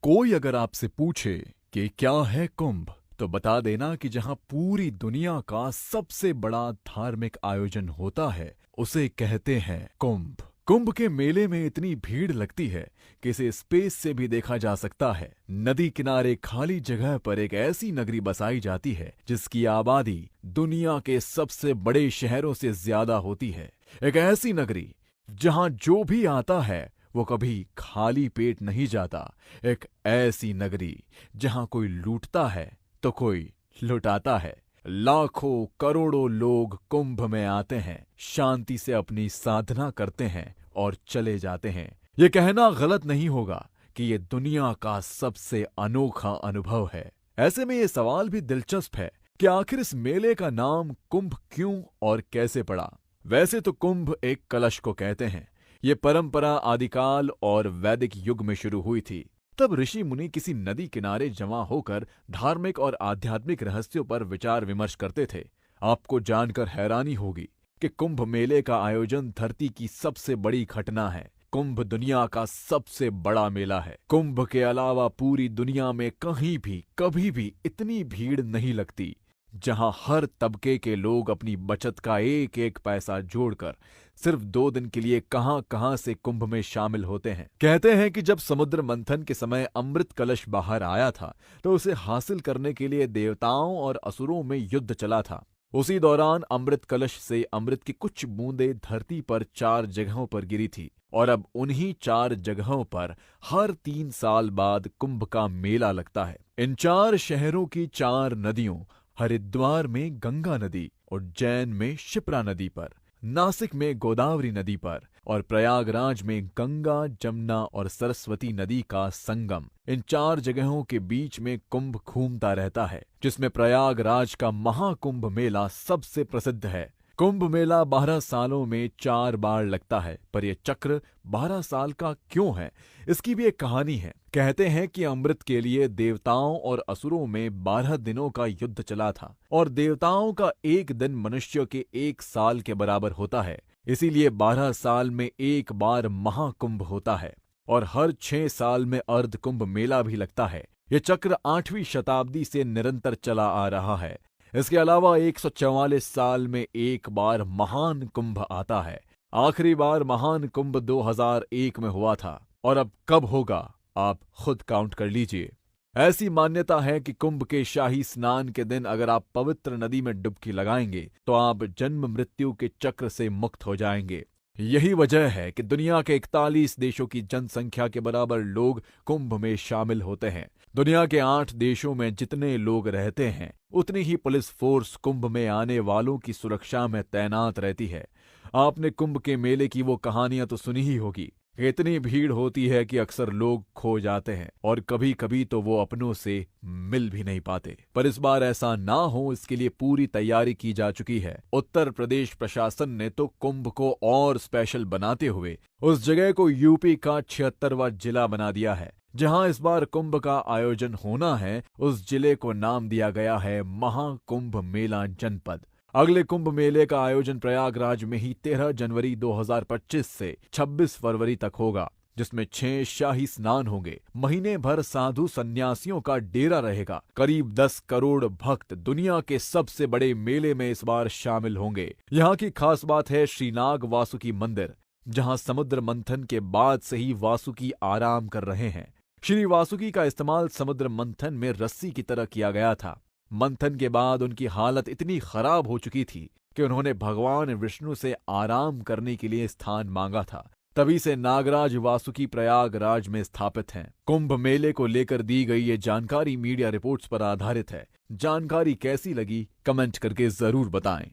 कोई अगर आपसे पूछे कि क्या है कुंभ, तो बता देना कि जहां पूरी दुनिया का सबसे बड़ा धार्मिक आयोजन होता है, उसे कहते हैं कुंभ। कुंभ के मेले में इतनी भीड़ लगती है कि इसे स्पेस से भी देखा जा सकता है। नदी किनारे खाली जगह पर एक ऐसी नगरी बसाई जाती है जिसकी आबादी दुनिया के सबसे बड़े शहरों से ज्यादा होती है। एक ऐसी नगरी जहां जो भी आता है वो कभी खाली पेट नहीं जाता। एक ऐसी नगरी जहां कोई लूटता है तो कोई लुटाता है। लाखों करोड़ों लोग कुंभ में आते हैं, शांति से अपनी साधना करते हैं और चले जाते हैं। ये कहना गलत नहीं होगा कि ये दुनिया का सबसे अनोखा अनुभव है। ऐसे में ये सवाल भी दिलचस्प है कि आखिर इस मेले का नाम कुंभ क्यों और कैसे पड़ा। वैसे तो कुंभ एक कलश को कहते हैं। ये परंपरा आदिकाल और वैदिक युग में शुरू हुई थी। तब ऋषि मुनि किसी नदी किनारे जमा होकर धार्मिक और आध्यात्मिक रहस्यों पर विचार विमर्श करते थे। आपको जानकर हैरानी होगी कि कुंभ मेले का आयोजन धरती की सबसे बड़ी घटना है। कुंभ दुनिया का सबसे बड़ा मेला है। कुंभ के अलावा पूरी दुनिया में कहीं भी कभी भी इतनी भीड़ नहीं लगती, जहां हर तबके के लोग अपनी बचत का एक एक पैसा जोड़कर सिर्फ 2 दिन के लिए कहां-कहां से कुंभ में शामिल होते हैं। कहते हैं कि जब समुद्र मंथन के समय अमृत कलश बाहर आया था, तो उसे हासिल करने के लिए देवताओं और असुरों में युद्ध चला था। उसी दौरान अमृत कलश से अमृत की कुछ बूंदें धरती पर 4 जगहों पर गिरी थी और अब उन्हीं 4 जगहों पर हर 3 साल बाद कुंभ का मेला लगता है। इन 4 शहरों की 4 नदियों, हरिद्वार में गंगा नदी, उज्जैन में शिप्रा नदी पर, नासिक में गोदावरी नदी पर और प्रयागराज में गंगा, जमुना और सरस्वती नदी का संगम, इन 4 जगहों के बीच में कुंभ घूमता रहता है, जिसमें प्रयागराज का महाकुंभ मेला सबसे प्रसिद्ध है। कुंभ मेला 12 सालों में 4 बार लगता है, पर यह चक्र 12 साल का क्यों है, इसकी भी एक कहानी है। कहते हैं कि अमृत के लिए देवताओं और असुरों में 12 दिनों का युद्ध चला था और देवताओं का एक दिन मनुष्य के 1 साल के बराबर होता है। इसीलिए 12 साल में एक बार महाकुंभ होता है और हर 6 साल में अर्ध कुंभ मेला भी लगता है। यह चक्र 8वीं शताब्दी से निरंतर चला आ रहा है। इसके अलावा 144 साल में एक बार महान कुंभ आता है। आखिरी बार महान कुंभ 2001 में हुआ था और अब कब होगा आप खुद काउंट कर लीजिए। ऐसी मान्यता है कि कुंभ के शाही स्नान के दिन अगर आप पवित्र नदी में डुबकी लगाएंगे तो आप जन्म मृत्यु के चक्र से मुक्त हो जाएंगे। यही वजह है कि दुनिया के 41 देशों की जनसंख्या के बराबर लोग कुंभ में शामिल होते हैं। दुनिया के 8 देशों में जितने लोग रहते हैं, उतनी ही पुलिस फोर्स कुंभ में आने वालों की सुरक्षा में तैनात रहती है। आपने कुंभ के मेले की वो कहानियां तो सुनी ही होगी। इतनी भीड़ होती है कि अक्सर लोग खो जाते हैं और कभी कभी तो वो अपनों से मिल भी नहीं पाते। पर इस बार ऐसा ना हो, इसके लिए पूरी तैयारी की जा चुकी है। उत्तर प्रदेश प्रशासन ने तो कुंभ को और स्पेशल बनाते हुए उस जगह को यूपी का 76वां जिला बना दिया है। जहां इस बार कुंभ का आयोजन होना है, उस जिले को नाम दिया गया है महाकुंभ मेला जनपद। अगले कुंभ मेले का आयोजन प्रयागराज में ही 13 जनवरी 2025 से 26 फरवरी तक होगा, जिसमें 6 शाही स्नान होंगे। महीने भर साधु सन्यासियों का डेरा रहेगा। करीब 10 करोड़ भक्त दुनिया के सबसे बड़े मेले में इस बार शामिल होंगे। यहाँ की खास बात है श्रीनाग वासुकी मंदिर, जहाँ समुद्र मंथन के बाद से ही वासुकी आराम कर रहे हैं। श्री वासुकी का इस्तेमाल समुद्र मंथन में रस्सी की तरह किया गया था। मंथन के बाद उनकी हालत इतनी खराब हो चुकी थी कि उन्होंने भगवान विष्णु से आराम करने के लिए स्थान मांगा था। तभी से नागराज वासुकी प्रयागराज में स्थापित हैं। कुंभ मेले को लेकर दी गई ये जानकारी मीडिया रिपोर्ट्स पर आधारित है। जानकारी कैसी लगी, कमेंट करके जरूर बताएं।